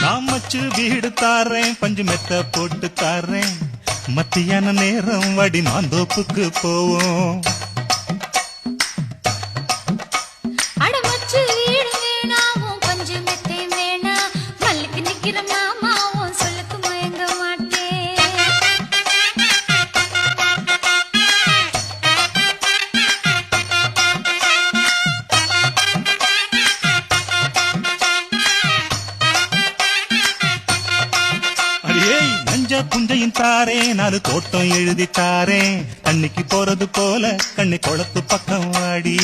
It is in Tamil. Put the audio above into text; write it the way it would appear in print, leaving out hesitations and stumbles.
நான் மச்சு வீடு தாரேன், பஞ்சு மெத்த போட்டு தாரேன். மத்தியான நேரம் வடி மாந்தோப்புக்கு போவோம். அடமச்சு வீடு வேணாவும் பஞ்சு மெத்தை வேணா, மல்லுக்கு நிக்கிற மாமாவும் சொல்லுக்கு மயங்க மாட்டேன். அடியே நஞ்ச புஞ்சையும் தாரேன், 4 தோட்டம் எழுதி தாரேன். தண்ணிக்கு போறது போல கண்ணி குளத்து பக்கம் வாடி.